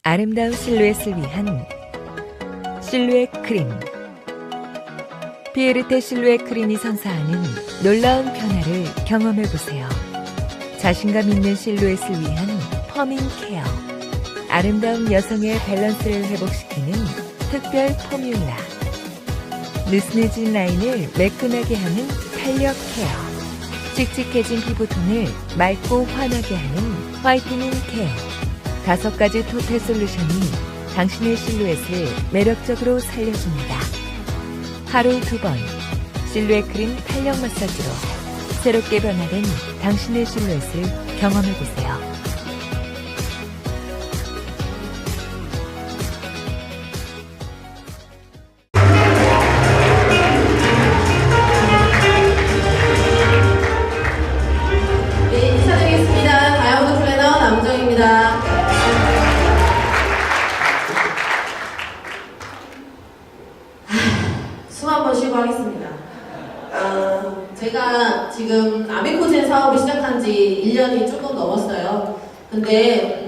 아름다운 실루엣을 위한 실루엣 크림. 피에르테 실루엣 크림이 선사하는 놀라운 변화를 경험해보세요. 자신감 있는 실루엣을 위한 펌밍 케어. 아름다운 여성의 밸런스를 회복시키는 특별 포뮬라. 느슨해진 라인을 매끈하게 하는 탄력 케어. 칙칙해진 피부톤을 맑고 환하게 하는 화이트닝 케어. 5가지 토탈 솔루션이 당신의 실루엣을 매력적으로 살려줍니다. 하루 2번 실루엣 크림 탄력 마사지로 새롭게 변화된 당신의 실루엣을 경험해보세요. 네, 인사드리겠습니다. 다이아몬드 플래너 남정입니다. 숨 한 번 쉬고 하겠습니다. 제가 지금 아미코젠 사업을 시작한 지 1년이 조금 넘었어요. 근데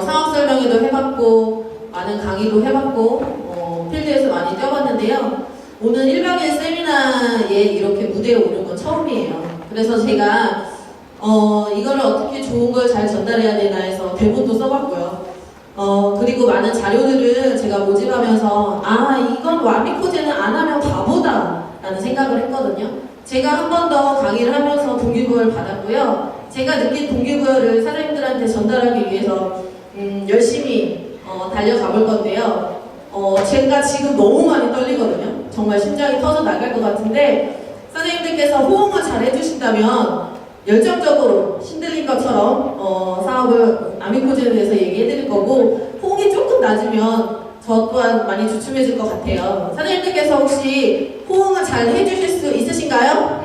사업 설명회도 해봤고 많은 강의도 해봤고 필드에서 많이 뛰어봤는데요. 오늘 1박 2일 세미나에 이렇게 무대에 오른 건 처음이에요. 그래서 제가 이거를 어떻게 좋은 걸 잘 전달해야 되나 해서 대본도 써봤고요. 그리고 많은 자료들을 제가 모집하면서 이건 와미코젠은 안 하면 바보다 라는 생각을 했거든요. 제가 한 번 더 강의를 하면서 동기부여를 받았고요. 제가 느낀 동기부여를 사장님들한테 전달하기 위해서 열심히 달려가 볼 건데요. 제가 지금 너무 많이 떨리거든요. 정말 심장이 터져 나갈 것 같은데 사장님들께서 호응을 잘 해주신다면 열정적으로 신들린 것처럼 사업을 아미코젠에 대해서 얘기해드릴 거고, 호응이 조금 낮으면 저 또한 많이 주춤해질 것 같아요. 사장님들께서 혹시 호응을 잘 해주실 수 있으신가요?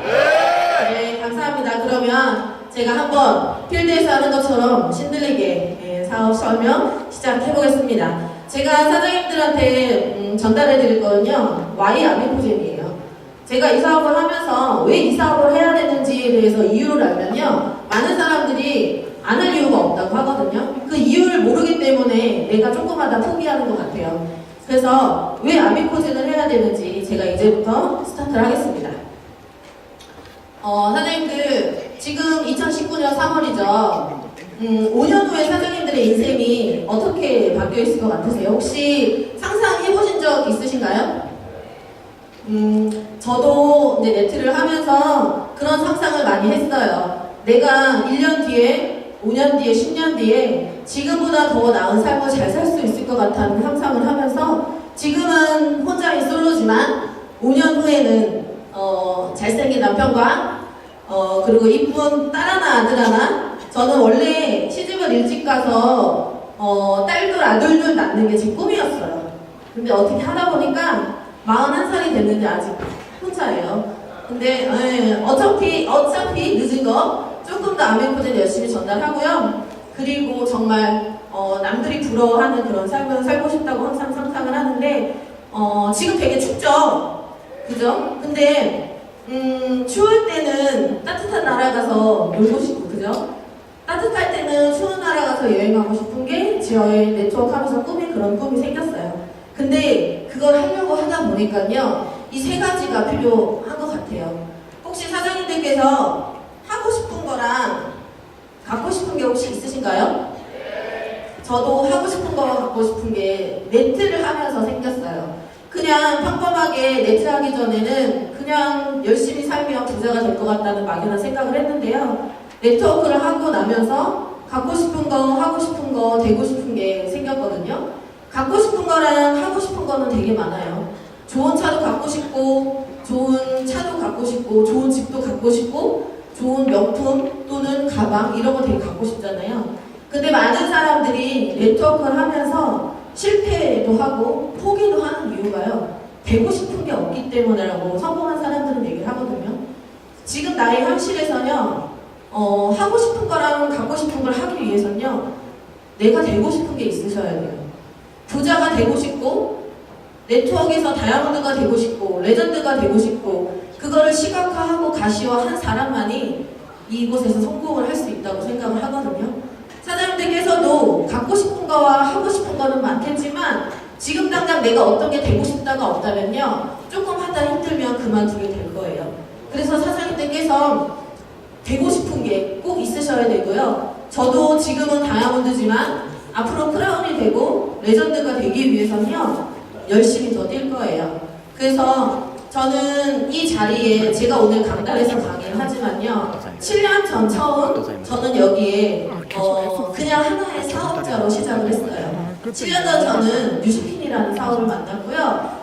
네, 감사합니다. 그러면 제가 한번 필드에서 하는 것처럼 신들리게 사업 설명 시작해보겠습니다. 제가 사장님들한테 전달해드릴 거는요, Y 아미코젠이에요. 제가 이 사업을 하면서 왜 이 사업을 해야 되는지에 대해서 이유를 알면요, 많은 사람들이 안 할 이유가 없다고 하거든요. 그 이유를 모르기 때문에 내가 조금마다 포기하는 것 같아요. 그래서 왜 아미코젠을 해야 되는지 제가 이제부터 스타트를 하겠습니다. 사장님들, 지금 2019년 3월이죠. 5년 후에 사장님들의 인생이 어떻게 바뀌어 있을 것 같으세요? 혹시 상상해보신 적 있으신가요? 저도 이제 네트를 하면서 그런 상상을 많이 했어요. 내가 1년 뒤에, 5년 뒤에, 10년 뒤에 지금보다 더 나은 삶을 잘 살 수 있을 것 같다는 상상을 하면서 지금은 혼자인 솔로지만 5년 후에는 잘생긴 남편과 그리고 이쁜 딸 하나, 아들 하나. 저는 원래 시집을 일찍 가서 딸들, 아들들 낳는 게 제 꿈이었어요. 근데 어떻게 하다 보니까 41살이 됐는데 아직 혼자예요. 근데 어차피 늦은 거 조금 더 아미코젠 열심히 전달하고요. 그리고 정말 남들이 부러워하는 그런 삶을 살고 싶다고 항상 상상을 하는데 지금 되게 춥죠? 그죠? 근데 추울 때는 따뜻한 나라 가서 놀고 싶고, 그죠? 따뜻할 때는 추운 나라 가서 여행하고 싶은 게 저의 네트워크 하면서 그런 꿈이 생겼어요. 근데 그걸 하려고 하다 보니까요, 이 3가지가 필요한 것 같아요. 혹시 사장님들께서 하고 싶은 거랑 갖고 싶은 게 혹시 있으신가요? 저도 하고 싶은 거 갖고 싶은 게 네트를 하면서 생겼어요. 그냥 평범하게 네트 하기 전에는 그냥 열심히 살면 부자가 될 것 같다는 막연한 생각을 했는데요. 네트워크를 하고 나면서 갖고 싶은 거, 하고 싶은 거, 되고 싶은 게 생겼거든요. 갖고 싶은 거랑 하고 싶은 거는 되게 많아요. 좋은 차도 갖고 싶고, 좋은 차도 갖고 싶고, 좋은 집도 갖고 싶고, 좋은 명품 또는 가방 이런 거 되게 갖고 싶잖아요. 근데 많은 사람들이 네트워크를 하면서 실패도 하고 포기도 하는 이유가요, 되고 싶은 게 없기 때문이라고 성공한 사람들은 얘기를 하거든요. 지금 나의 현실에서는요, 하고 싶은 거랑 갖고 싶은 걸 하기 위해서는요, 내가 되고 싶은 게 있으셔야 돼요. 부자가 되고 싶고, 네트워크에서 다이아몬드가 되고 싶고, 레전드가 되고 싶고, 그거를 시각화하고 가시화한 사람만이 이곳에서 성공을 할 수 있다고 생각을 하거든요. 사장님들께서도 갖고 싶은 거와 하고 싶은 걸 거는 많겠지만 지금 당장 내가 어떤 게 되고 싶다가 없다면요, 조금 하다 힘들면 그만두게 될 거예요. 그래서 사장님들께서 되고 싶은 게 꼭 있으셔야 되고요. 저도 지금은 다이아몬드지만 앞으로 크라운이 되고 레전드가 되기 위해서는요, 열심히 더 뛸 거예요. 그래서 저는 이 자리에 제가 오늘 강달에서 강의를 하지만요, 7년 전 처음 저는 여기에 그냥 하나의 사업자로 시작을 했어요. 7년 전 저는 뉴시핀이라는 사업을 만났고요.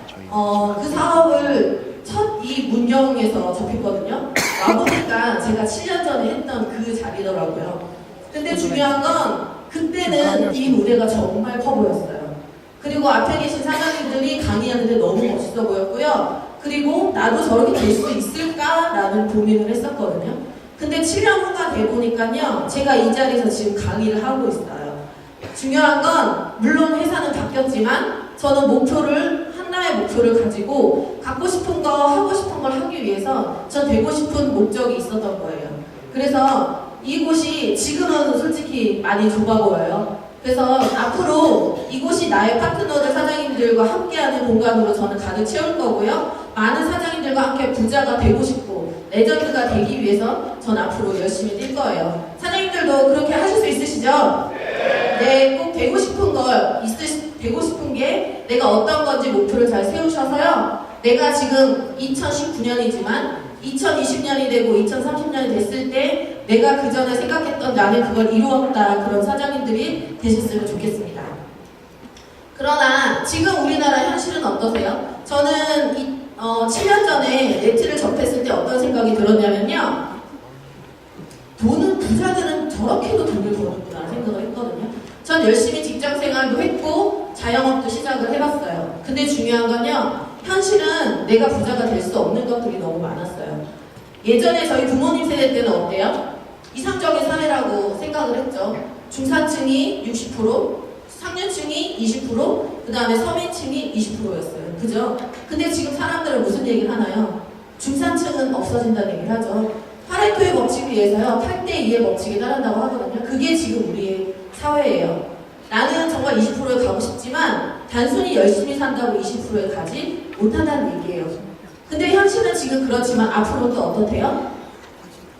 그 사업을 첫 이 문경에서 접했거든요. 와보니까 제가 7년 전에 했던 그 자리더라고요. 근데 중요한 건 그때는 이 무대가 정말 커 보였어요. 그리고 앞에 계신 사장님들이 강의하는데 너무 멋있어 보였고요. 그리고 나도 저렇게 될 수 있을까라는 고민을 했었거든요. 근데 7년 후가 돼보니까요, 제가 이 자리에서 지금 강의를 하고 있어요. 중요한 건 물론 회사는 바뀌었지만 저는 하나의 목표를 가지고 갖고 싶은 거, 하고 싶은 걸 하기 위해서 전 되고 싶은 목적이 있었던 거예요. 그래서 이곳이 지금은 솔직히 많이 좁아 보여요. 그래서 앞으로 이곳이 나의 파트너들 사장님들과 함께하는 공간으로 저는 가득 채울 거고요. 많은 사장님들과 함께 부자가 되고 싶고 레전드가 되기 위해서 전 앞으로 열심히 뛸 거예요. 사장님들도 그렇게 하실 수 있으시죠? 네, 꼭 되고 싶은 되고 싶은 게 내가 어떤 건지 목표를 잘 세우셔서요. 내가 지금 2019년이지만 2020년이 되고 2030년이 됐을 때 내가 그 전에 생각했던 나는 그걸 이루었다, 그런 사장님들이 되셨으면 좋겠습니다. 그러나 지금 우리나라 현실은 어떠세요? 저는 7년 전에 네트를 접했을 때 어떤 생각이 들었냐면요, 부자들은 저렇게도 돈을 버는구나 생각을 했거든요. 전 열심히 직장생활도 했고 자영업도 시작을 해봤어요. 근데 중요한 건요, 현실은 내가 부자가 될 수 없는 것들이 너무 많았어요. 예전에 저희 부모님 세대 때는 어때요? 이상적인 사회라고 생각을 했죠. 중산층이 60%, 상류층이 20%, 그 다음에 서민층이 20%였어요. 그죠? 근데 지금 사람들은 무슨 얘기를 하나요? 중산층은 없어진다는 얘기를 하죠. 파레토의 법칙에 의해서요, 8대2의 법칙에 따른다고 하거든요. 그게 지금 우리의 사회예요. 나는 정말 20%에 가고 싶지만 단순히 열심히 산다고 20%에 가지 못한다는 얘기예요. 근데 현실은 지금 그렇지만 앞으로는 또 어떻대요?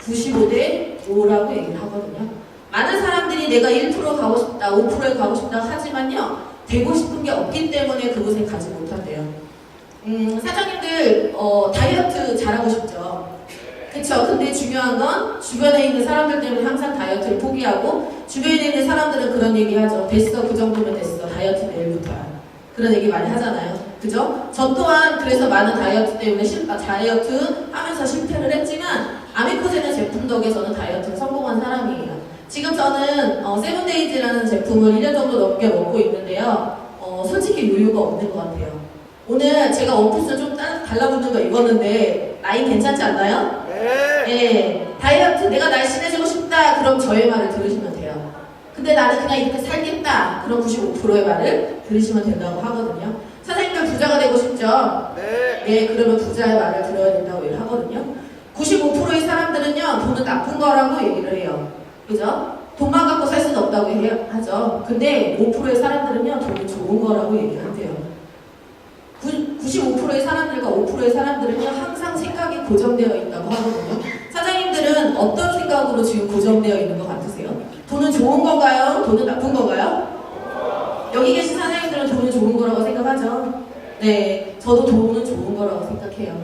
95대 5라고 얘기를 하거든요. 많은 사람들이 내가 1% 가고 싶다, 5%에 가고 싶다 하지만요, 되고 싶은 게 없기 때문에 그곳에 가지 못한대요. 사장님들 다이어트 잘하고 싶죠? 그쵸? 근데 중요한 건 주변에 있는 사람들 때문에 항상 다이어트를 포기하고, 주변에 있는 사람들은 그런 얘기 하죠. 됐어, 그 정도면 됐어, 다이어트 내일부터야. 그런 얘기 많이 하잖아요. 그죠? 저 또한 그래서 많은 다이어트 때문에 다이어트 하면서 실패를 했지만 아미코제는 제품 덕에 저는 다이어트에 성공한 사람이에요. 지금 저는 세븐데이즈라는 제품을 1년 정도 넘게 먹고 있는데요. 솔직히 요요가 없는 것 같아요. 오늘 제가 원피스 좀 달라붙는 거 입었는데 라인 괜찮지 않나요? 네. 다이어트, 내가 날씬해지고 싶다, 그럼 저의 말을 들으시면 돼요. 근데 나는 그냥 이렇게 살겠다, 그럼 95%의 말을 들으시면 된다고 하거든요. 사장님들 부자가 되고 싶죠? 네, 그러면 부자의 말을 들어야 된다고 얘기를 하거든요. 95%의 사람들은요, 돈은 나쁜 거라고 얘기를 해요. 그죠? 돈만 갖고 살 수는 없다고 하죠. 근데 5%의 사람들은요, 돈이 좋은 거라고 얘기를 한대요. 95%의 사람들과 5%의 사람들은요, 항상 생각이 고정되어 있다고 하거든요. 사장님들은 어떤 생각으로 지금 고정되어 있는 것 같으세요? 돈은 좋은 건가요? 돈은 나쁜 건가요? 여기 계신 사장님들은 돈은 좋은 거라고 생각하죠? 네, 저도 돈은 좋은 거라고 생각해요.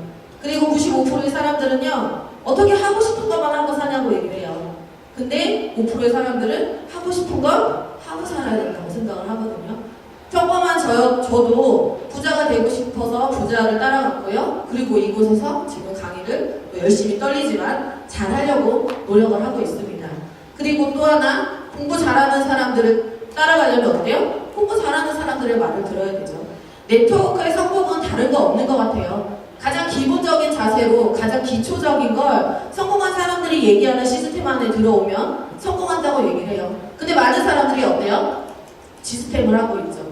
그리고 95%의 사람들은요, 어떻게 하고 싶은 것만 하고 사냐고 얘기를 해요. 근데 5%의 사람들은 하고 싶은 걸 하고 살아야 된다고 생각을 하거든요. 평범한 저도 부자가 되고 싶어서 부자를 따라갔고요. 그리고 이곳에서 지금 강의를 열심히 떨리지만 잘하려고 노력을 하고 있습니다. 그리고 또 하나, 공부 잘하는 사람들을 따라가려면 어때요? 공부 잘하는 사람들의 말을 들어야 되죠. 네트워크의 성공은 다른 거 없는 것 같아요. 가장 기본적인 자세로 가장 기초적인 걸 성공한 사람들이 얘기하는 시스템 안에 들어오면 성공한다고 얘기를 해요. 근데 많은 사람들이 어때요? 지스템을 하고 있죠.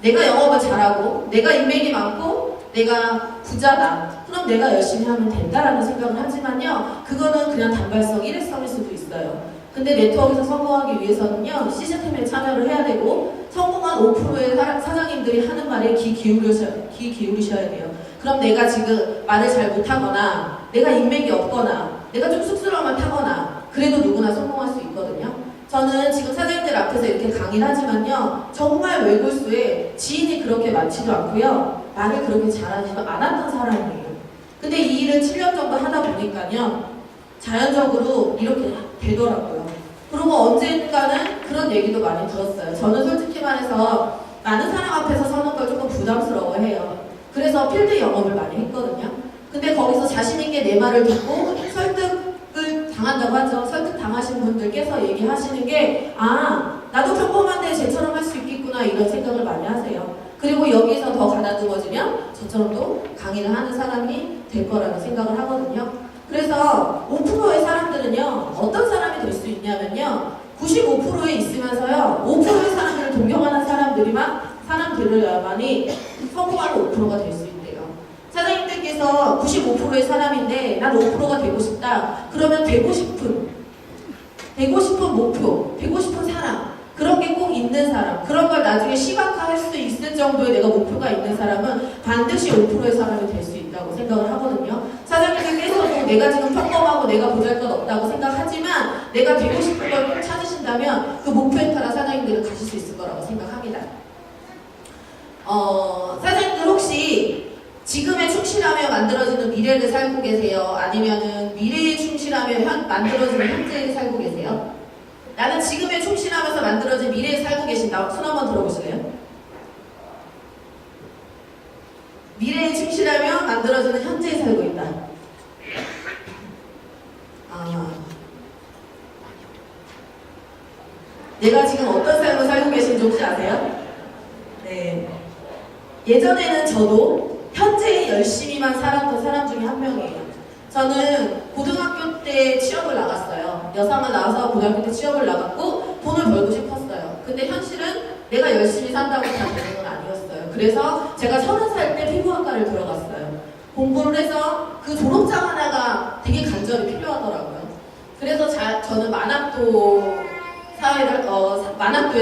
내가 영업을 잘하고 내가 인맥이 많고 내가 부자다, 그럼 내가 열심히 하면 된다라는 생각을 하지만요, 그거는 그냥 단발성 일회성일 수도 있어요. 근데 네트워크에서 성공하기 위해서는요, 시스템에 참여를 해야 되고, 성공한 5%의 사장님들이 하는 말에 귀 기울이셔야 돼요. 그럼 내가 지금 말을 잘 못하거나, 내가 인맥이 없거나, 내가 좀 쑥스러움을 타거나, 그래도 누구나 성공할 수 있거든요. 저는 지금 사장님들 앞에서 이렇게 강의를 하지만요, 정말 외골수에 지인이 그렇게 많지도 않고요, 말을 그렇게 잘하지도 않았던 사람이에요. 근데 이 일을 7년 정도 하다 보니까요, 자연적으로 이렇게 되더라고요. 그리고 언젠가는 그런 얘기도 많이 들었어요. 저는 솔직히 말해서 많은 사람 앞에서 서는 걸 조금 부담스러워해요. 그래서 필드 영업을 많이 했거든요. 근데 거기서 자신있게 내 말을 듣고 설득을 당한다고 하죠. 설득 당하신 분들께서 얘기하시는 게, 아, 나도 평범한데 쟤처럼 할 수 있겠구나, 이런 생각을 많이 하세요. 그리고 여기서 더 가다듬어지면 저처럼도 강의를 하는 사람이 될 거라는 생각을 하거든요. 그래서 5%의 사람들은요, 어떤 사람이 될 수 있냐면요, 95%에 있으면서요, 5%의 사람들을 동경하는 사람들만이 성공하는 5%가 될 수 있대요. 사장님들께서 95%의 사람인데 난 5%가 되고 싶다. 그러면 되고 싶은 목표, 되고 싶은 사람, 그런 게 꼭 있는 사람, 그런 걸 나중에 시각화할 수 있을 정도의 내가 목표가 있는 사람은 반드시 5%의 사람이 될 수 있다고 생각을 하거든요. 사장님들께서도 내가 지금 평범하고 내가 보잘것없다고 생각하지만 내가 되고 싶은 걸 꼭 찾으신다면 그 목표에 따라 사장님들은 가실 수 있을 거라고 생각합니다. 사장님들 혹시 지금에 충실하며 만들어지는 미래를 살고 계세요? 아니면은 미래에 충실하며 만들어지는 현재를 살고 계세요? 나는 지금에 충실하면서 만들어진 미래에 살고 계신다. 손 한번 들어보실래요? 미래에 충실하며 만들어지는 현재에 살고 있다. 내가 지금 어떤 삶을 살고 계신지 혹시 아세요? 네. 예전에는 저도 현재에 열심히만 살았던 사람 중에 한 명이에요. 저는 고등학교 때 취업을 나갔어요. 여상을 나와서 고등학교 때 취업을 나갔고 돈을 벌고 싶었어요. 근데 현실은 내가 열심히 산다고 다 되는 건 아니었어요. 그래서 제가 30살 때 피부학과를 들어갔어요. 공부를 해서 그 졸업장 하나가 되게 간절히 필요하더라고요. 그래서 저는 만학도에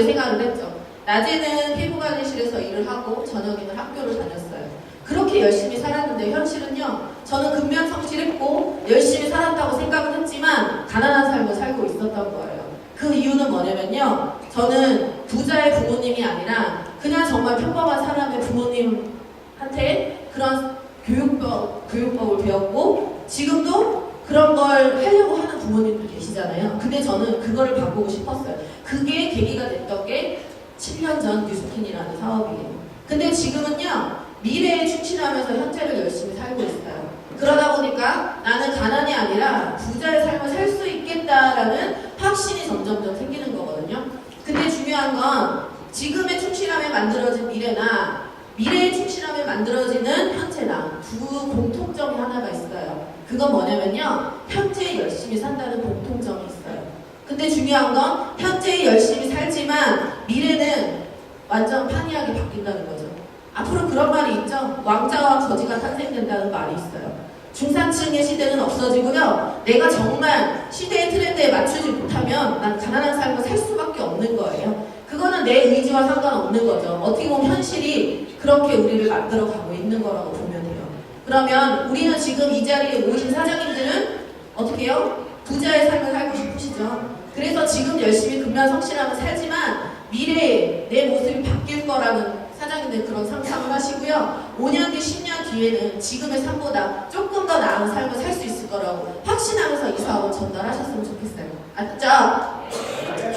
생활을 했죠. 낮에는 피부관리실에서 일을 하고 저녁에는 학교를 다녔어요. 그렇게 열심히 살았는데 현실은요, 저는 근면성실했고 열심히 살았다고 생각은 했지만 가난한 삶을 살고 있었던 거예요. 그 이유는 뭐냐면요, 저는 부자의 부모님이 아니라 그냥 정말 평범한 사람의 부모님한테 그런 교육법을 배웠고 지금도 그런 걸 하려고 하는 부모님들 계시잖아요. 근데 저는 그거를 바꾸고 싶었어요. 그게 계기가 됐던 게 7년 전 뉴스킨이라는 사업이에요. 근데 지금은요, 미래에 충실하면서 현재를 열심히 살고 있어요. 그러다 보니까 나는 가난이 아니라 부자의 삶을 살 수 있겠다라는 확신이 점점점 생기는 거거든요. 근데 중요한 건 지금에 충실함에 만들어진 미래나 미래에 충실함에 만들어지는 현재나 두 공통점이 하나가 있어요. 그건 뭐냐면요, 현재에 열심히 산다는 공통점이 있어요. 근데 중요한 건 현재에 열심히 살지만 미래는 완전 판이하게 바뀐다는 거죠. 앞으로 그런 말이 있죠. 왕자와 거지가 탄생된다는 말이 있어요. 중산층의 시대는 없어지고요. 내가 정말 시대의 트렌드에 맞추지 못하면 난 가난한 삶을 살 수밖에 없는 거예요. 그거는 내 의지와 상관없는 거죠. 어떻게 보면 현실이 그렇게 우리를 만들어가고 있는 거라고 보면 돼요. 그러면 우리는 지금 이 자리에 오신 사장님들은 어떻게 해요? 부자의 삶을 살고 싶으시죠. 그래서 지금 열심히 근면성실하면 살지만 미래에 내 모습이 바뀔 거라는 사장님들 그런 상상을 하시고요. 5년 뒤, 10년 뒤에는 지금의 삶보다 조금 더 나은 삶을 살 수 있을 거라고 확신하면서 이 사업을 전달하셨으면 좋겠어요. 알죠?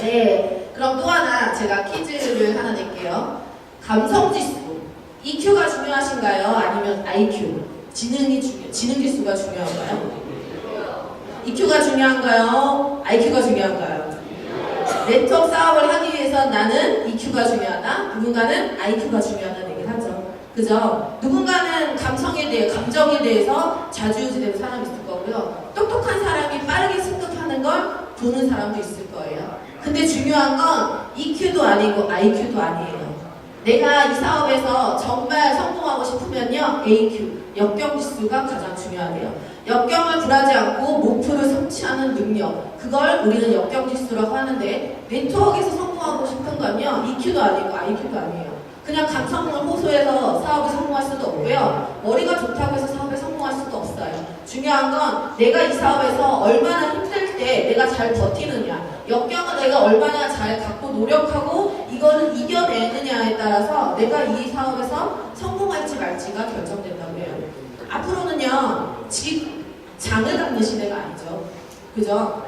네. 그럼 또 하나 제가 퀴즈를 하나 낼게요. 감성지수, EQ가 중요하신가요? 아니면 IQ? 지능지수가 중요한가요? EQ가 중요한가요? IQ가 중요한가요? 네트워크 사업을 하기 위해서 나는 EQ가 중요하다, 누군가는 IQ가 중요하다는 얘기를 하죠. 그죠? 누군가는 감정에 대해서 좌지우지되는 사람이 있을 거고요. 똑똑한 사람이 빠르게 승급하는 걸 보는 사람도 있을 거예요. 근데 중요한 건 EQ도 아니고 IQ도 아니에요. 내가 이 사업에서 정말 성공하고 싶으면요, AQ, 역경지수가 가장 중요하대요. 역경을 굴하지 않고 목표를 성취하는 능력. 그걸 우리는 역경지수라고 하는데 네트워크에서 성공하고 싶은 건요. EQ도 아니고 IQ도 아니에요. 그냥 감성을 호소해서 사업에 성공할 수도 없고요. 머리가 좋다고 해서 사업에 성공할 수도 없어요. 중요한 건 내가 이 사업에서 얼마나 힘들 때 내가 잘 버티느냐. 역경을 내가 얼마나 잘 갖고 노력하고 이거는 이겨내느냐에 따라서 내가 이 사업에서 성공할지 말지가 결정된다고 해요. 앞으로는요. 직장을 갖는 시대가 아니죠. 그죠?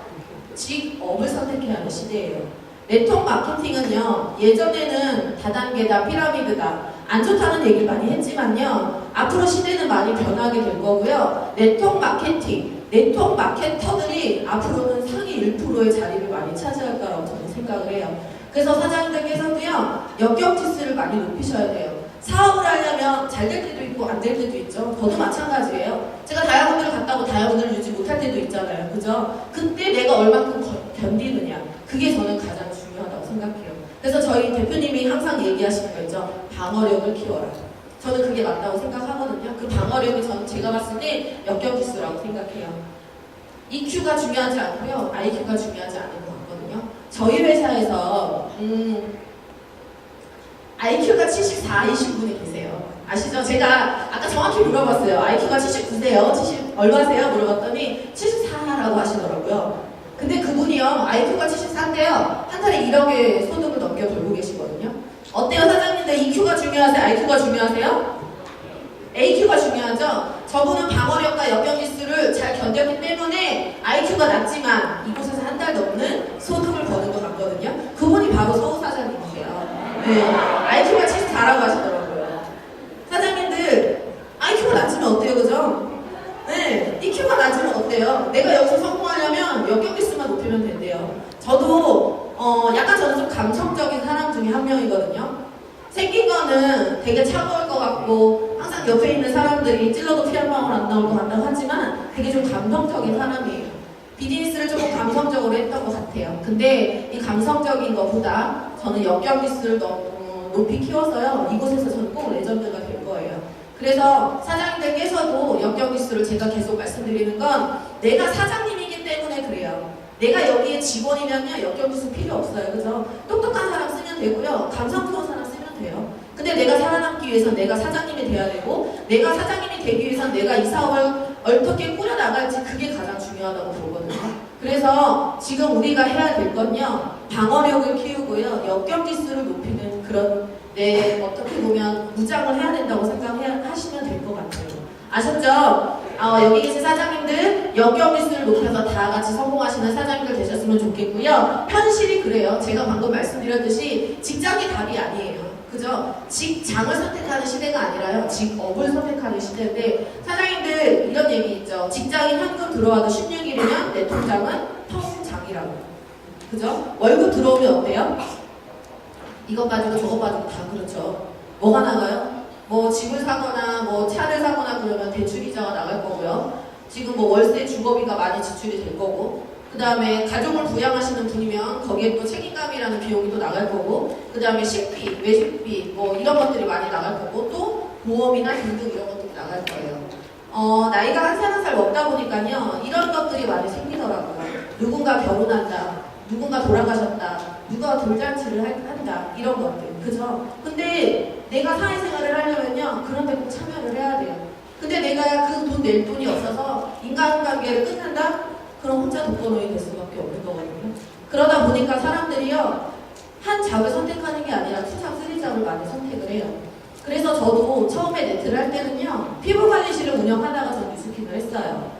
직업을 선택해야 하는 시대예요. 네트워크 마케팅은요, 예전에는 다단계다, 피라미드다, 안 좋다는 얘기를 많이 했지만요, 앞으로 시대는 많이 변하게 될 거고요. 네트워크 마케팅, 네트워크 마케터들이 앞으로는 상위 1%의 자리를 많이 차지할 거라고 저는 생각을 해요. 그래서 사장님들께서도요, 역경지수를 많이 높이셔야 돼요. 사업을 하려면 잘 될 때도 있고 안 될 때도 있죠. 저도 마찬가지예요. 제가 다이아몬드를 갔다고 다이아몬드를 유지 못할 때도 있잖아요. 그죠? 그때 내가 얼마큼 견디느냐. 그게 저는 가장 중요하다고 생각해요. 그래서 저희 대표님이 항상 얘기하시는 거 있죠. 방어력을 키워라. 저는 그게 맞다고 생각하거든요. 그 방어력이 저는 제가 봤을 때 역경지수라고 생각해요. EQ가 중요하지 않고요. IQ가 중요하지 않은 것 같거든요. 저희 회사에서 IQ가 74이신 분이 계세요. 아시죠? 제가 아까 정확히 물어봤어요. IQ가 79세요? 70 얼마세요? 물어봤더니 74라고 하시더라고요. 근데 그분이요, IQ가 74인데요, 한 달에 1억의 소득을 넘겨 돌고 계시거든요. 어때요, 사장님들? EQ가 중요하세요? IQ가 중요하세요? AQ가 중요하죠? 저분은 방어력과 역경지수를 잘 견뎠기 때문에 IQ가 낮지만 이곳에서 한 달 넘는 소득을 버는 것 같거든요. 그분이 바로 서우 사장님이세요. 네, IQ가 74라고 하시더라고요. 사장님들, IQ가 낮으면 어때요, 그죠? 네, EQ가 낮으면 어때요? 내가 여기서 성공하려면 역경지수만 높이면 된대요. 저도 약간 저는 좀 감성적인 사람 중에 한 명이거든요. 생긴 거는 되게 차가울 것 같고 항상 옆에 있는 사람들이 찔러도 피 한 방울 안 나올 것 같다고 하지만 되게 좀 감성적인 사람이에요. 비즈니스를 조금 감성적으로 했던 것 같아요. 근데 이 감성적인 것보다 저는 역경지수를 너무 높이 키워서요. 이곳에서 저는 꼭 레전드가 될 거예요. 그래서 사장님들께서도 역경지수를 제가 계속 말씀드리는 건 내가 사장님이기 때문에 그래요. 내가 여기에 직원이면요 역경지수 필요 없어요. 그죠? 똑똑한 사람 쓰면 되고요. 감성 좋은 사람 쓰면 돼요. 근데 내가 살아남기 위해서 내가 사장님이 돼야 되고 내가 사장님이 되기 위해서 내가 이 사업을 어떻게 꾸려나갈지 그게 가장 중요하다고 보거든요. 그래서 지금 우리가 해야 될 건요. 방어력을 키우고요. 역경지수를 높이는 그런 어떻게 보면 무장을 해야 된다고 생각하시면 될 것 같아요. 아셨죠? 여기 계신 사장님들 역경지수를 높여서 다 같이 성공하시는 사장님들 되셨으면 좋겠고요. 현실이 그래요. 제가 방금 말씀드렸듯이 직장이 답이 아니에요. 그죠? 직장을 선택하는 시대가 아니라요. 직업을 선택하는 시대인데 사장님들 이런 얘기 있죠. 직장인 현금 들어와도 16일이면 내 통장은 통장이라고. 그죠? 월급 들어오면 어때요? 이것 가지고 저것 가지고 다 그렇죠. 뭐가 나가요? 뭐 집을 사거나 뭐 차를 사거나 그러면 대출이자가 나갈 거고요. 지금 뭐 월세 주거비가 많이 지출이 될 거고 그 다음에 가족을 부양하시는 분이면 거기에 또 책임감이라는 비용이 또 나갈 거고 그 다음에 식비, 외식비 뭐 이런 것들이 많이 나갈 거고 또 보험이나 등등 이런 것들이 나갈 거예요. 나이가 한 살 한 살 먹다 보니까요 이런 것들이 많이 생기더라고요. 누군가 결혼한다, 누군가 돌아가셨다, 누가 돌잔치를 한다 이런 것들 그죠? 근데 내가 사회생활을 하려면요 그런 데 꼭 참여를 해야 돼요. 근데 내가 그 돈 낼 돈이 없어서 인간관계를 끊는다? 그럼 혼자 독거노인이 될 수밖에 없는 거거든요. 그러다 보니까 사람들이요 한 잡을 선택하는 게 아니라 투잡, 쓰리잡을 많이 선택을 해요. 그래서 저도 처음에 네트를 할 때는요 피부관리실을 운영하다가 저 뉴스킨을 했어요.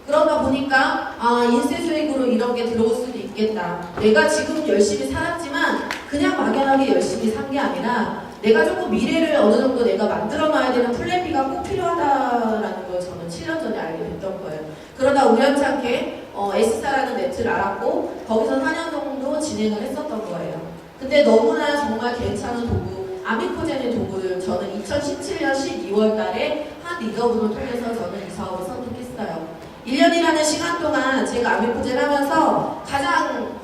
그러다 보니까 인쇄 수익으로 이런 게 들어올 수도 있겠다. 내가 지금 열심히 살았지만 그냥 막연하게 열심히 산 게 아니라 내가 조금 미래를 어느 정도 내가 만들어 놔야 되는 플랜 B가 꼭 필요하다라는 걸 저는 7년 전에 알게 됐던 거예요. 그러다 우연찮게 S사라는 네트를 알았고 거기서 4년 정도 진행을 했었던 거예요. 근데 너무나 정말 괜찮은 도구, 아미코젠의 도구를 저는 2017년 12월 달에 한 리더분을 통해서 저는 이 사업을 선택했어요. 1년이라는 시간 동안 제가 아미코젠 하면서 가장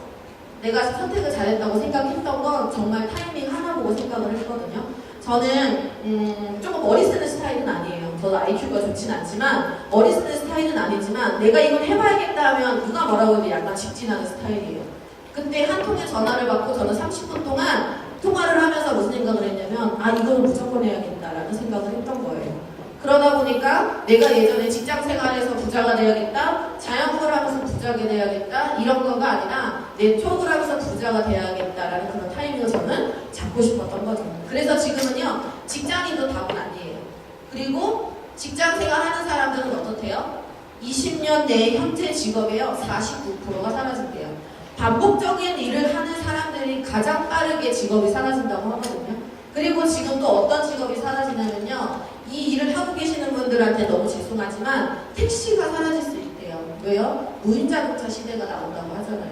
내가 선택을 잘했다고 생각했던 건 정말 타이밍 하나 보고 생각을 했거든요. 저는 조금 머리 쓰는 스타일은 아니에요. 저도 IQ가 좋진 않지만 머리 쓰는 스타일은 아니지만 내가 이걸 해봐야겠다 하면 누가 뭐라고 해도 약간 직진하는 스타일이에요. 그때 한 통의 전화를 받고 저는 30분 동안 통화를 하면서 무슨 생각을 했냐면 아 이거는 무조건 해야겠다라는 생각을 했던 거예요. 그러다 보니까 내가 예전에 직장 생활에서 부자가 돼야겠다, 자영업을 하면서 부자가 돼야겠다 이런 거가 아니라 네트워크를 하면서 부자가 돼야겠다라는 그런 타이밍을 저는 잡고 싶었던 거죠. 그래서 지금은요 직장인도 답은 아니에요. 그리고 직장 생활하는 사람들은 어떻대요? 20년 내에 현재 직업에요 49%가 사라진대요. 반복적인 일을 하는 사람들이 가장 빠르게 직업이 사라진다고 하거든요. 그리고 지금 또 어떤 직업이 사라지냐면요. 이 일을 하고 계시는 분들한테 너무 죄송하지만 택시가 사라질 수 있대요. 왜요? 무인자동차 시대가 나온다고 하잖아요.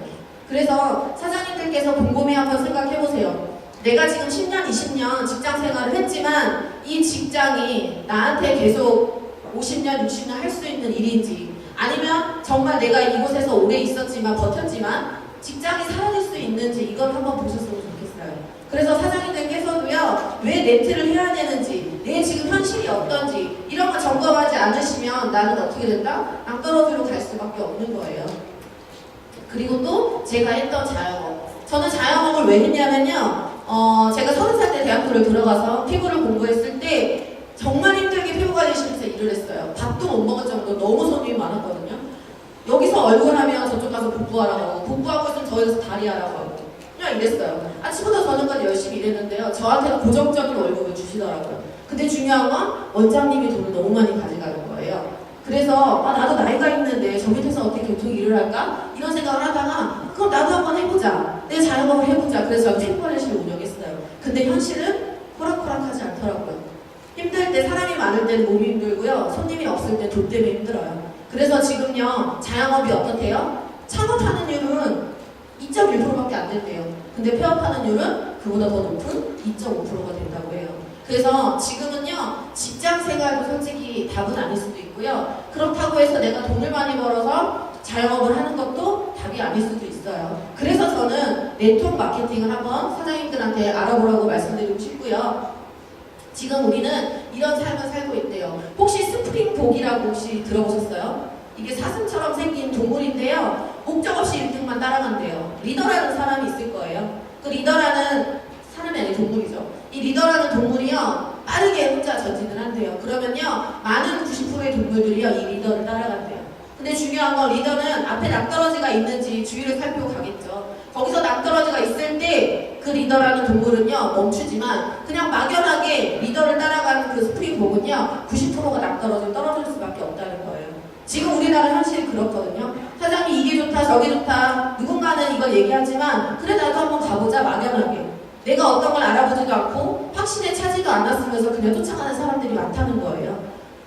그래서 사장님들께서 곰곰이 한번 생각해보세요. 내가 지금 10년, 20년 직장 생활을 했지만 이 직장이 나한테 계속 50년, 60년 할 수 있는 일인지 아니면 정말 내가 이곳에서 오래 있었지만 버텼지만 직장이 사라질 수 있는지 이걸 한번 보셨으면 좋겠어요. 그래서 사장님들께서도요 왜 네트를 해야 되는지 내 지금 현실이 어떤지 이런 거 점검하지 않으시면 나는 어떻게 된다? 낭떠러지로 갈 수밖에 없는 거예요. 그리고 또 제가 했던 자영업, 저는 자영업을 왜 했냐면요 제가 30살 때 대학교를 들어가서 피부를 공부했을 때 정말 힘들게 피부 관리실에서 일을 했어요. 밥도 못 먹을 정도로 너무 손님이 많았거든요. 여기서 얼굴 하면 저쪽 가서 복부하라고 하고 복부하고 있으면 저기서 다리 하라고 하고 그냥 이랬어요. 아침부터 저녁까지 열심히 일했는데요. 저한테는 고정적인 월급을 주시더라고요. 근데 중요한 건 원장님이 돈을 너무 많이 가져가는 거예요. 그래서 아 나도 나이가 있는데 저 밑에서 어떻게 계속 일을 할까? 이런 생각을 하다가 그럼 나도 한번 해보자. 내 자영업을 해보자. 그래서 저는 피부관리실을 운영했어요. 근데 현실은 호락호락하지 않더라고요. 힘들 때 사람이 많을 때는 몸이 힘들고요. 손님이 없을 때 돈 때문에 힘들어요. 그래서 지금요 자영업이 어떻대요? 창업하는 율은 2.1%밖에 안 된대요. 근데 폐업하는 율은 그보다 더 높은 2.5%가 된다고 해요. 그래서 지금은요 직장 생활도 솔직히 답은 아닐 수도 있고요. 그렇다고 해서 내가 돈을 많이 벌어서 자영업을 하는 것도 답이 아닐 수도 있어요. 그래서 저는 네트워크 마케팅을 한번 사장님들한테 알아보라고 말씀드리고 싶고요. 지금 우리는 이런 삶을 살고 있대요. 혹시 스프링복이라고 혹시 들어보셨어요? 이게 사슴처럼 생긴 동물인데요. 목적 없이 1등만 따라간대요. 리더라는 사람이 있을 거예요. 그 리더라는 사람이 아니라 동물이죠. 이 리더라는 동물이요. 빠르게 혼자 전진을 한대요. 그러면요. 많은 90%의 동물들이요. 이 리더를 따라간대요. 근데 중요한 건 리더는 앞에 낭떠러지가 있는지 주위를 살피고 가겠죠. 거기서 낭떠러지가 있을 때 그 리더라는 동물은요 멈추지만 그냥 막연하게 리더를 따라가는 그 스프링복은요 90%가 낭떠러지로 떨어질 수밖에 없다는 거예요. 지금 우리나라 현실이 그렇거든요. 사장님 이게 좋다 저게 좋다 누군가는 이걸 얘기하지만 그래 나도 한번 가보자 막연하게 내가 어떤 걸 알아보지도 않고 확신에 차지도 않았으면서 그냥 쫓아가는 사람들이 많다는 거예요.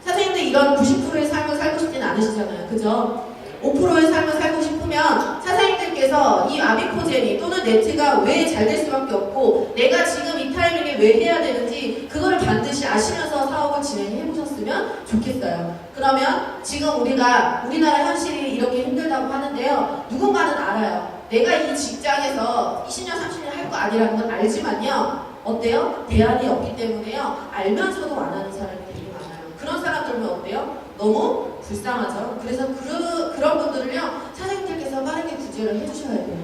사장님들 이런 90%의 삶을 살고 싶진 않으시잖아요. 그죠? 5%의 삶을 살고 싶으면 사장님들께서 이 아비코제니 또는 네트가 왜 잘 될 수밖에 없고 내가 지금 이 타이밍에 왜 해야 되는지 그거를 반드시 아시면서 사업을 진행해 보셨으면 좋겠어요. 그러면 지금 우리가 우리나라 현실이 이렇게 힘들다고 하는데요. 누군가는 알아요. 내가 이 직장에서 20년 30년 할 거 아니라는 건 알지만요. 어때요? 대안이 없기 때문에요. 알면서도 안 하는 사람이 되게 많아요. 그런 사람들은 어때요? 너무 불쌍하죠. 그래서 그런 분들을요 사장님들께서 빠르게 구제를 해주셔야 돼요.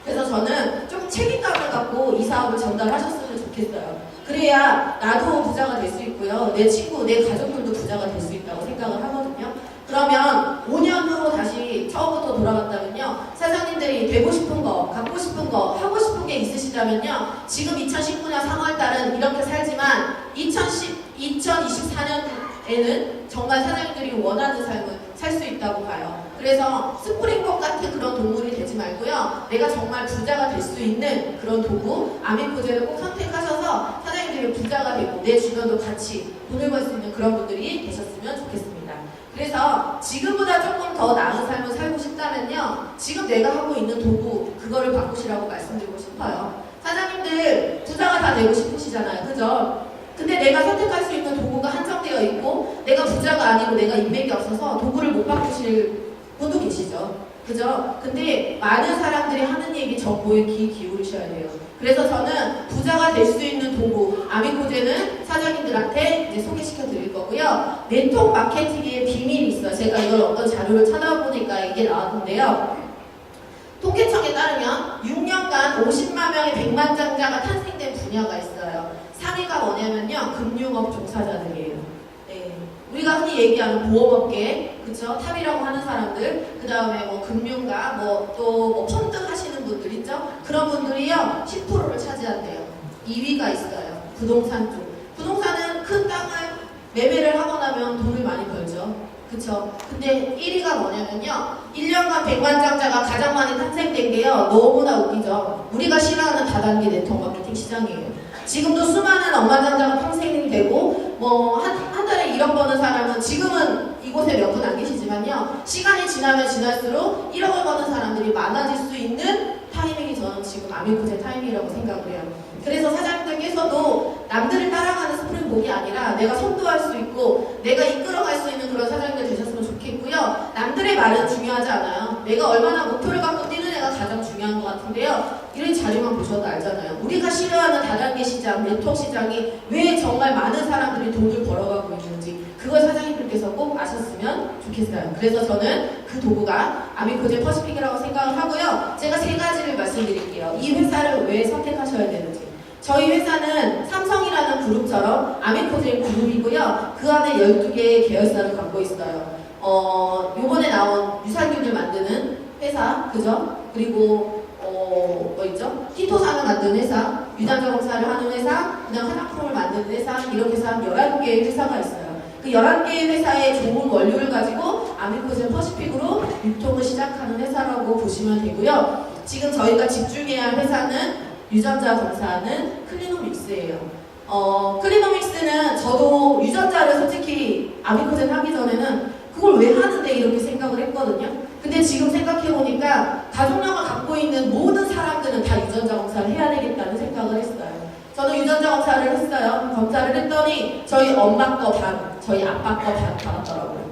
그래서 저는 좀 책임감을 갖고 이 사업을 전달하셨으면 좋겠어요. 그래야 나도 부자가 될 수 있고요. 내 친구, 내 가족들도 부자가 될 수 있다고 생각을 하거든요. 그러면 5년 후로 다시 처음부터 돌아갔다면요. 사장님들이 되고 싶은 거, 갖고 싶은 거, 하고 싶은 게 있으시다면요. 지금 2019년 3월달은 이렇게 살지만 2024년에는 정말 사장님들이 원하는 삶을 살 수 있다고 봐요. 그래서 스프링복 같은 그런 동물이 되지 말고요. 내가 정말 부자가 될 수 있는 그런 도구, 아미코제를 꼭 선택하셔서 사장님들이 부자가 되고 내 주변도 같이 돈을 벌 수 있는 그런 분들이 되셨으면 좋겠습니다. 그래서 지금보다 조금 더 나은 삶을 살고 싶다면요. 지금 내가 하고 있는 도구, 그거를 바꾸시라고 말씀드리고 싶어요. 사장님들 부자가 다 되고 싶으시잖아요. 그죠? 근데 내가 선택할 수 있는 도구가 한정되어 있고 내가 부자가 아니고 내가 인맥이 없어서 도구를 못 바꾸실 분도 계시죠. 그죠? 근데 많은 사람들이 하는 얘기 정보에 귀 기울이셔야 돼요. 그래서 저는 부자가 될 수 있는 도구, 아미코제는 사장님들한테 이제 소개시켜 드릴 거고요. 네트워크 마케팅의 비밀이 있어요. 제가 이걸 어떤 자료를 찾아보니까 이게 나왔는데요. 통계청에 따르면 6년간 50만 명의 백만장자가 탄생된 분야가 있어요. 3위가 뭐냐면요. 금융업 종사자들이에요. 네. 우리가 흔히 얘기하는 보험업계, 그쵸? 탑이라고 하는 사람들, 그 다음에 뭐 금융가, 또 펀드 하시는 분들 있죠? 그런 분들이요, 10%를 차지한대요. 2위가 있어요. 부동산 쪽. 부동산은 큰 땅을 매매를 하고 나면 돈을 많이 벌죠. 그쵸? 근데 1위가 뭐냐면요. 1년간 백만장자가 가장 많이 탄생된 게요. 너무나 웃기죠? 우리가 싫어하는 다단계 네트워크 마케팅 시장이에요. 지금도 수많은 억만장자가 평생이 되고 한 달에 1억 버는 사람은 지금은 이곳에 몇 분 안 계시지만요. 시간이 지나면 지날수록 1억을 버는 사람들이 많아질 수 있는 타이밍이 저는 지금 아미코제 타이밍이라고 생각을 해요. 그래서 사장님들께서도 남들을 따라가는 스프링복이 아니라 내가 선도할 수 있고 내가 이끌어갈 수 있는 그런 사장님들 되셨으면 좋겠고요. 남들의 말은 중요하지 않아요. 내가 얼마나 목표를 갖고 뛰느냐가 가장 중요한 것 같은데요. 이런 자료만 보셔도 알잖아요. 우리가 싫어하는 다단계 시장, 네트워크 시장이 왜 정말 많은 사람들이 돈을 벌어가고 있는지 그걸 사장님들께서 꼭 아셨으면 좋겠어요. 그래서 저는 그 도구가 아미코제 퍼시픽이라고 생각을 하고요. 제가 세 가지를 말씀드릴게요. 이 회사를 왜 선택하셔야 되는지. 저희 회사는 삼성이라는 그룹처럼 아미코제 그룹이고요. 그 안에 12개의 계열사를 갖고 있어요. 요번에 나온 유산균을 만드는 회사, 그죠? 그리고 뭐 있죠? 키토산을 만드는 회사, 유단자공사를 하는 회사, 그다음 화장품을 만드는 회사, 이렇게 해서 한 11개의 회사가 있어요. 그 11개의 회사의 좋은 원료를 가지고 아미코제 퍼시픽으로 유통을 시작하는 회사라고 보시면 되고요. 지금 저희가 집중해야 할 회사는 유전자 검사하는 클리노믹스예요. 클리노믹스는 저도 유전자를 솔직히 아미코제를 하기 전에는 그걸 왜 하는데 이렇게 생각을 했거든요. 근데 지금 생각해보니까 가족력을 갖고 있는 모든 사람들은 다 유전자 검사를 해야 되겠다는 생각을 했어요. 저는 유전자 검사를 했어요. 검사를 했더니 저희 엄마 거 반, 저희 아빠 거 반 받았더라고요.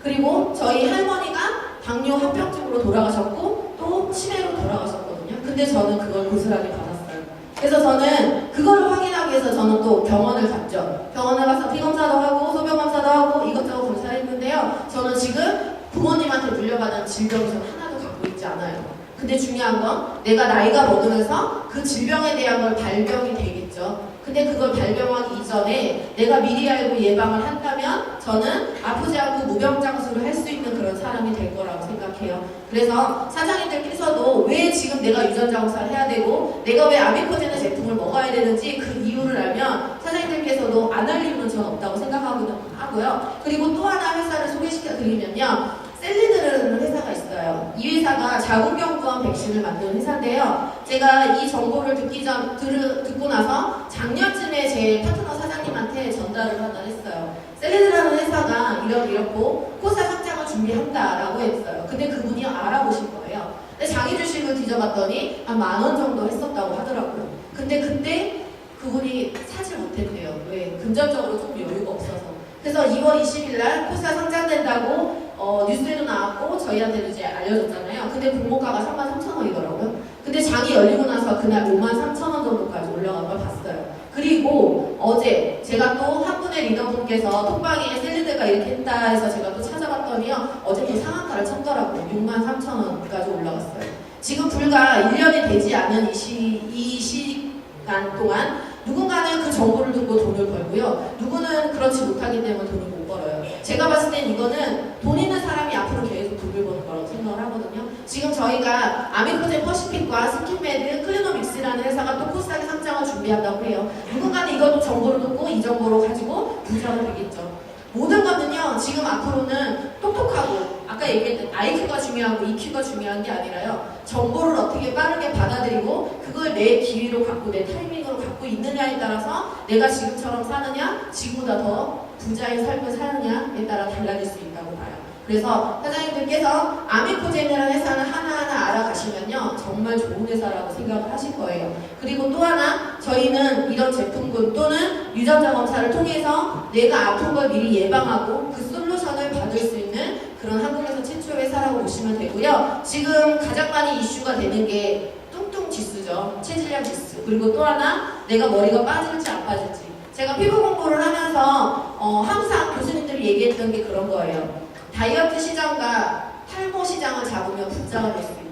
그리고 저희 할머니가 당뇨 합병증으로 돌아가셨고 또 치매로 돌아가셨거든요. 근데 저는 그걸 고스란히 받았어요. 그래서 저는 그걸 확인하기 위해서 저는 또 병원을 갔죠. 병원에 가서 피검사도 하고 소변검사도 하고 이것저것 검사를 했는데요. 저는 지금 부모님한테 물려받은 질병이 전 하나도 갖고 있지 않아요. 근데 중요한 건 내가 나이가 먹으면서 그 질병에 대한 걸 발병이 되겠죠. 근데 그걸 발병하기 이전에 내가 미리 알고 예방을 한다면 저는 아프지 않고 무병장수를 할 수 있는 그런 사람이 될 거라고 생각해요. 그래서 사장님들께서도 왜 지금 내가 유전자 검사를 해야 되고 내가 왜 아미코제는 제품을 먹어야 되는지 그 이유를 알면 사장님들께서도 안 할 이유는 전 없다고 생각하고요. 그리고 또 하나 회사를 소개시켜 드리면요. 셀리드라는 회사가 있어요. 이 회사가 자궁경부암 백신을 만드는 회사인데요. 제가 이 정보를 듣고 나서 작년쯤에 제 파트너 사장님한테 전달을 하나 했어요. 셀리드라는 회사가 이렇고 코사 상장을 준비한다라고 했어요. 근데 그분이 알아보신 거예요. 근데 자기 주식을 뒤져봤더니 한 10,000원 정도 했었다고 하더라고요. 근데 그때 그분이 사지 못했대요. 왜? 금전적으로 좀 여유가 없어서. 그래서 2월 20일 날 코사 상장된다고 뉴스에도 나왔고 저희한테도 이제 알려줬잖아요. 근데 공모가가 33,000원이더라고요. 근데 장이 열리고 나서 그날 53,000원 정도까지 올라간 걸 봤어요. 그리고 어제 제가 또 한 분의 리더분께서 톡방에 셀리드가 이렇게 했다 해서 제가 또 찾아봤더니요. 어제 또 상한가를 쳤더라고요. 63,000원까지 올라갔어요. 지금 불과 1년이 되지 않은 이 시간 동안 누군가는 그 정보를 듣고 돈을 벌고요. 누구는 그렇지 못하기 때문에 돈을 못 벌어요. 제가 봤을 땐 이거는 돈 있는 사람이 앞으로 계속 돈을 버는 거라고 생각을 하거든요. 지금 저희가 아미코제 퍼시픽과 스킨메드, 클리노믹스라는 회사가 또 코스닥에 상장을 준비한다고 해요. 누군가는 이것도 정보를 듣고 이 정보를 가지고 부자가 되겠죠. 모든 거는요. 지금 앞으로는 똑똑하고 아까 얘기했던 IQ가 중요하고 EQ가 중요한 게 아니라요. 정보를 어떻게 빠르게 받아들이고 그걸 내 기회로 갖고 내 타이밍으로 갖고 있느냐에 따라서 내가 지금처럼 사느냐 지금보다 더 부자의 삶을 사느냐에 따라 달라질 수 있다고 봐요. 그래서 사장님들께서 아미코제라는 회사는 하나하나 알아가시면요. 정말 좋은 회사라고 생각을 하실 거예요. 그리고 또 하나 저희는 이런 제품군 또는 유전자 검사를 통해서 내가 아픈 걸 미리 예방하고 그 솔루션을 받을 수 있는 그런 한국에서 최초의 수표 회사라고 보시면 되고요. 지금 가장 많이 이슈가 되는 게 뚱뚱 지수죠. 체질량 지수. 그리고 또 하나 내가 머리가 빠질지 안 빠질지. 제가 피부 공부를 하면서 항상 교수님들이 얘기했던 게 그런 거예요. 다이어트 시장과 탈모 시장을 잡으면 부자가 될 수 있다.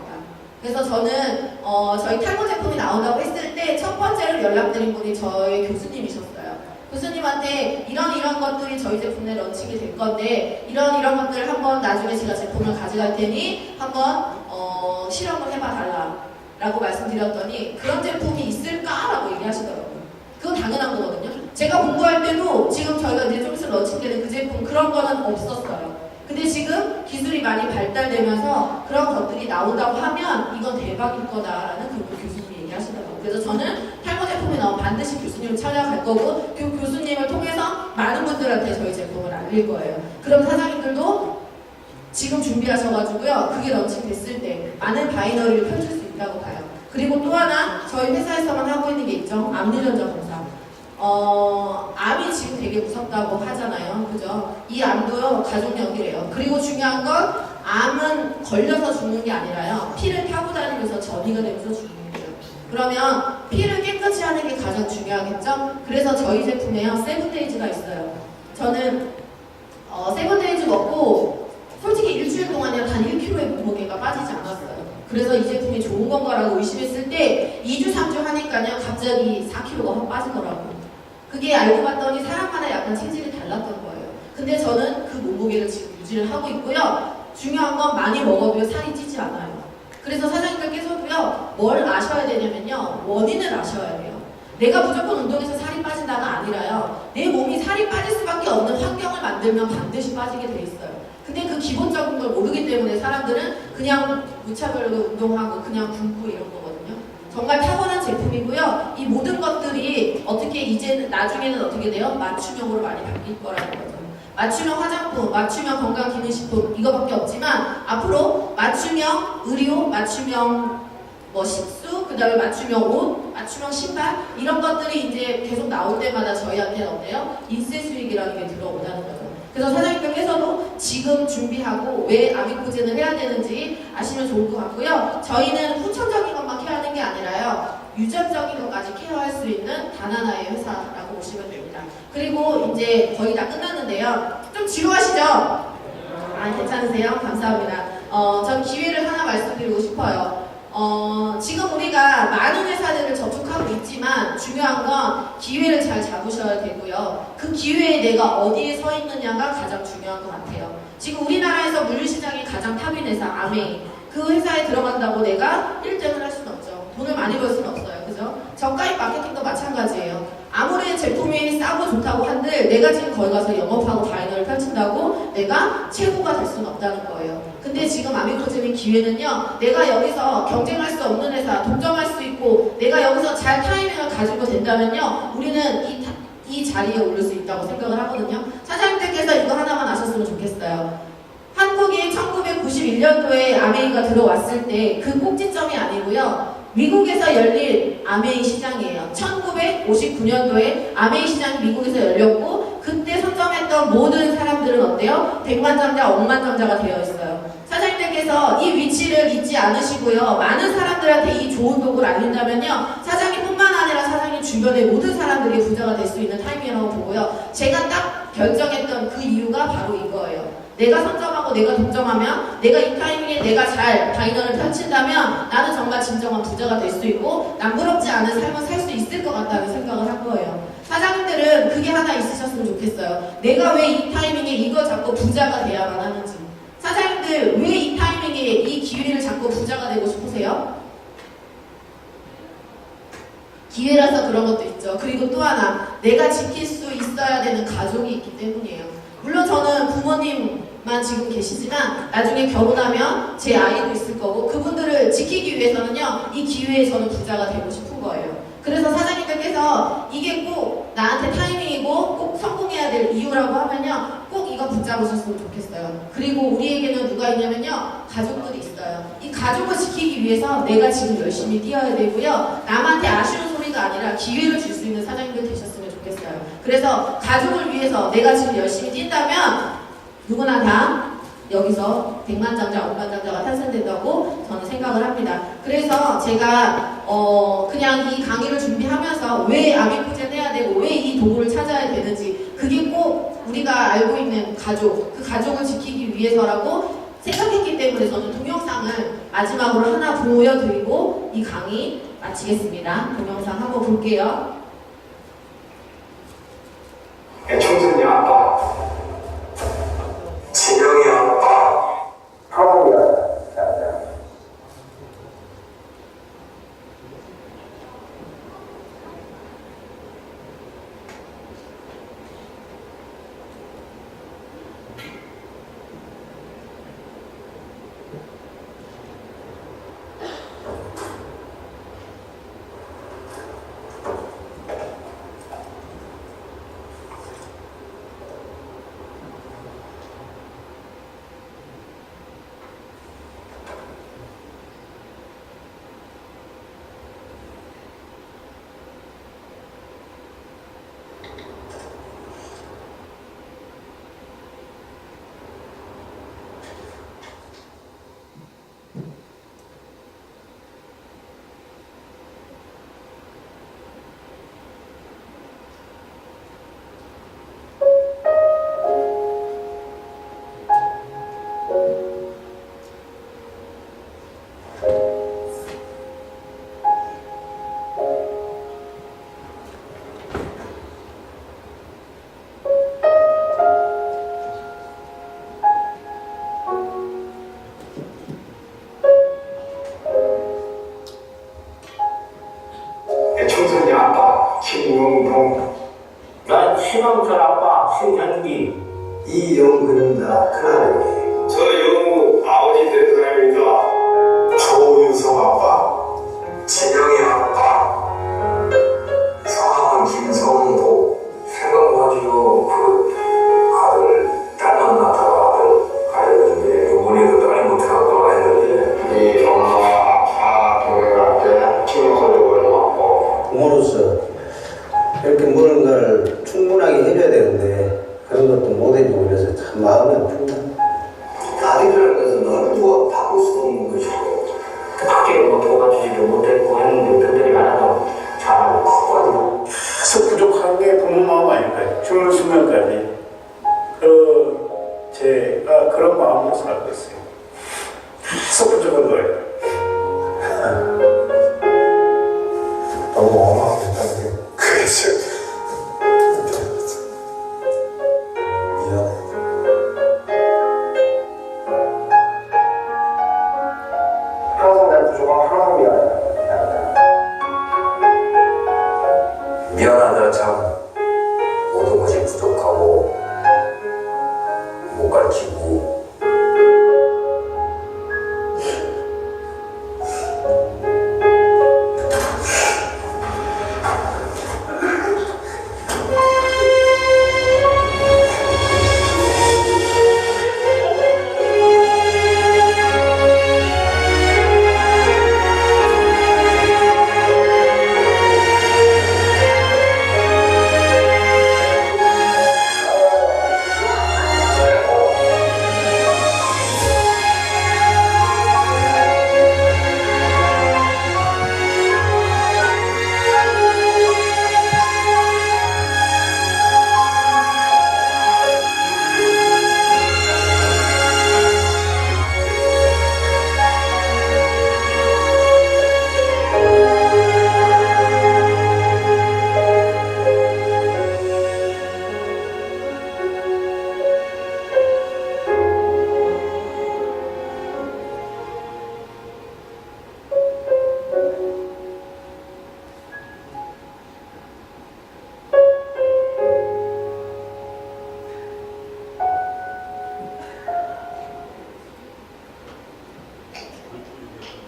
그래서 저는 저희 탈모 제품이 나온다고 했을 때 첫 번째로 연락드린 분이 저희 교수님이셨어요. 교수님한테 이런 것들이 저희 제품에 런칭이 될 건데 이런 것들을 한번 나중에 제가 제품을 가져갈 테니 한번 실험을 해봐 달라 라고 말씀드렸더니 그런 제품이 있을까라고 얘기하시더라고요. 그건 당연한 거거든요. 제가 공부할 때도 지금 저희가 이제 좀 있으면 런칭되는 그 제품 그런 거는 없었어요. 근데 지금 기술이 많이 발달되면서 그런 것들이 나온다고 하면 이건 대박일 거다라는 그런 교수님이 얘기하시더라고요. 그래서 저는 탈모 제품이 나오면 반드시 교수님을 찾아갈 거고 그 교수님을 통해서 많은 분들한테 저희 제품을 알릴 거예요. 그럼 사장님들도 지금 준비하셔가지고요. 그게 런칭됐을 때 많은 바이너리를 펼칠 수 있다고 봐요. 그리고 또 하나 저희 회사에서만 하고 있는 게 있죠. 암유전자 검사. 암이 지금 되게 무섭다고 하잖아요. 그죠? 이 암도요, 가족력이래요. 그리고 중요한 건 암은 걸려서 죽는 게 아니라요. 피를 타고 다니면서 전이가 되면서 죽는 거예요. 그러면 피를 깨끗이 하는 게 가장 중요하겠죠? 그래서 저희 제품에요, 세븐데이즈가 있어요. 저는 세븐데이즈 먹고 솔직히 일주일 동안이요, 단 1kg의 몸무게가 빠지지 않았어요. 그래서 이 제품이 좋은 건가라고 의심했을 때 2주, 3주 하니까요, 갑자기 4kg가 확 빠지더라고요. 그게 알고 봤더니 사람마다 약간 체질이 달랐던 거예요. 근데 저는 그 몸무게를 지금 유지를 하고 있고요. 중요한 건 많이 먹어도 살이 찌지 않아요. 그래서 사장님들께서도요, 뭘 아셔야 되냐면요, 원인을 아셔야 돼요. 내가 무조건 운동해서 살이 빠진다가 아니라요, 내 몸이 살이 빠질 수밖에 없는 환경을 만들면 반드시 빠지게 돼 있어요. 근데 그 기본적인 걸 모르기 때문에 사람들은 그냥 무차별로 운동하고 그냥 굶고 이런 거거든요. 정말 타고난 제품이고요. 이 모든 것들이 어떻게 이제는 나중에는 어떻게 돼요? 맞춤형으로 많이 바뀔 거라는 거죠. 맞춤형 화장품, 맞춤형 건강기능식품 이거밖에 없지만 앞으로 맞춤형 의료, 맞춤형 식수, 그 다음에 맞춤형 옷, 맞춤형 신발 이런 것들이 이제 계속 나올 때마다 저희한테는 어때요? 인쇄 수익이라는 게 들어오다는 거죠. 그래서 사장님들께서도 지금 준비하고 왜 아미코젠을 해야 되는지 아시면 좋을 것 같고요. 저희는 후천적인 것만 케어하는 게 아니라요. 유전적인 것까지 케어할 수 있는 단 하나의 회사라고 보시면 됩니다. 그리고 이제 거의 다 끝났는데요. 좀 지루하시죠? 아, 괜찮으세요? 감사합니다. 전 기회를 하나 말씀드리고 싶어요. 지금 우리가 많은 회사들을 접촉하고 있지만 중요한 건 기회를 잘 잡으셔야 되고요. 그 기회에 내가 어디에 서 있느냐가 가장 중요한 것 같아요. 지금 우리나라에서 물류시장이 가장 탑인 회사 아메이 그 회사에 들어간다고 내가 1등을 할 수는 없죠. 돈을 많이 벌 수는 없어요. 그죠? 저가입 마케팅도 마찬가지예요. 아무리 제품이 싸고 좋다고 한들 내가 지금 거기 가서 영업하고 바이너를 펼친다고 내가 최고가 될 수는 없다는 거예요. 근데 지금 아미코젠의 기회는요, 내가 여기서 경쟁할 수 없는 회사, 동점할 수 있고 내가 여기서 잘 타이밍을 가지고 된다면요, 우리는 이 자리에 오를 수 있다고 생각을 하거든요. 사장님들께서 이거 하나만 아셨으면 좋겠어요. 한국이 1991년도에 아메이가 들어왔을 때 그 꼭지점이 아니고요. 미국에서 열린 아메이 시장이에요. 1959년도에 아메이 시장이 미국에서 열렸고 그때 선점했던 모든 사람들은 어때요? 백만장자, 억만장자가 되어 있어요. 사장님들께서 이 위치를 잊지 않으시고요. 많은 사람들한테 이 좋은 도구를 알린다면요. 사장님뿐만 아니라 사장님 주변의 모든 사람들이 부자가 될 수 있는 타이밍이라고 보고요. 제가 딱 결정했던 그 이유가 바로 이거예요. 내가 선점하고 내가 동점하면 내가 이 타이밍에 내가 잘 바이너를 펼친다면 나는 정말 진정한 부자가 될 수 있고 남부럽지 않은 삶을 살 수 있을 것 같다는 생각을 한 거예요. 사장님들은 그게 하나 있으셨으면 좋겠어요. 내가 왜 이 타이밍에 이걸 잡고 부자가 돼야만 하는지. 사장님들 왜 이 타이밍에 이 기회를 잡고 부자가 되고 싶으세요? 기회라서 그런 것도 있죠. 그리고 또 하나 내가 지킬 수 있어야 되는 가족이 있기 때문이에요. 물론 저는 부모님만 지금 계시지만 나중에 결혼하면 제 아이도 있을 거고 그분들을 지키기 위해서는요, 이 기회에 저는 부자가 되고 싶은 거예요. 그래서 사장님들께서 이게 꼭 나한테 타이밍이고 꼭 성공해야 될 이유라고 하면요, 꼭 이거 붙잡으셨으면 좋겠어요. 그리고 우리에게는 누가 있냐면요, 가족들이 있어요. 이 가족을 지키기 위해서 내가 지금 열심히 뛰어야 되고요, 남한테 아쉬운 소리가 아니라 기회를 줄 수 있는 사장님들 되셨으면 좋겠어요. 그래서 가족을 위해서 내가 지금 열심히 뛴다면 누구나 다 여기서 백만장자, 억만장자가 탄생된다고 저는 생각을 합니다. 그래서 제가 그냥 이 강의를 준비하면서 왜 아미쿠제를 해야 되고 왜 이 도구를 찾아야 되는지 그게 꼭 우리가 알고 있는 가족, 그 가족을 지키기 위해서라고 생각했기 때문에 저는 동영상을 마지막으로 하나 보여드리고 이 강의 마치겠습니다. 동영상 한번 볼게요. 청순이 아빠, 진영이 아빠, 하모야. 청순이 아빠, 김용동. 난 신홍철 아빠 신현기. 이영근입니다. 큰아들이. 저 영우 아버지 된 사람입니다. 조유성 아빠, 진영이 아빠, 성함은 김성도. 생각나지요. 그 아들 딸 만나다가 아들 가려는데 이번에도 딸이 못해갖고 했는데 이 엄마와 아빠 동행할 때 친구들을 왔고 부모로서 이렇게 무언가를 충분하게 해줘야 되는데 그런 것도 못 해주고 그래서 참 마음이 아픕니다. 다리라는 것은 너를 누가 바꿀 수 없는 것이고 밖에 뭐 도와주지도 못했고 했는데 그들이 알아서 잘하고 컸거든요. 계속 부족한 게 부모 마음 아닐까요? 죽는 순간까지 제가 그런 마음으로 살고 있어요. 계속 부족한 거예요. 너무 어마어마하다는 게 그래서 미안해. 항상 날 부족한 하나님 미안해. 미안하다 참 모든 것이 부족하고 못 가르치고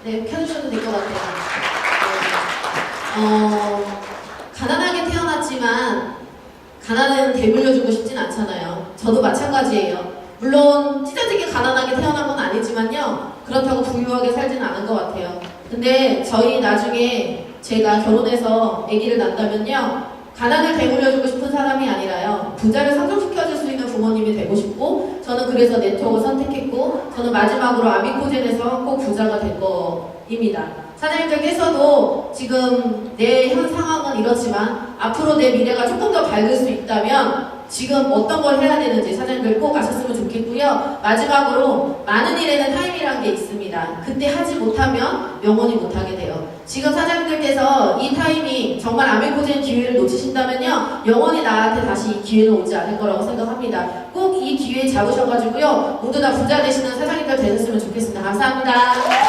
네, 켜주셔도 될 것 같아요. 가난하게 태어났지만 가난은 되물려주고 싶진 않잖아요. 저도 마찬가지예요. 물론 찢어지게 가난하게 태어난 건 아니지만요. 그렇다고 부유하게 살지는 않은 것 같아요. 근데 저희 나중에 제가 결혼해서 아기를 낳는다면요. 가난을 되물려주고 싶은 사람이 아니라요. 부자를 성장시켜줄 수 있는 부모님이 되고 싶고 저는 그래서 네트워크를 선택했고 저는 마지막으로 아미코젠에서 꼭 부자가 될 거입니다. 사장님들께서도 지금 내 현 상황은 이렇지만 앞으로 내 미래가 조금 더 밝을 수 있다면 지금 어떤 걸 해야 되는지 사장님들 꼭 아셨으면 좋겠고요. 마지막으로 많은 일에는 타임이라는 게 있습니다. 그때 하지 못하면 영원히 못하게 돼요. 지금 사장님들께서 이 타이밍 정말 아메코젠 기회를 놓치신다면요 영원히 나한테 다시 이 기회는 오지 않을 거라고 생각합니다. 꼭 이 기회 잡으셔가지고요 모두 다 부자 되시는 사장님들 되셨으면 좋겠습니다. 감사합니다.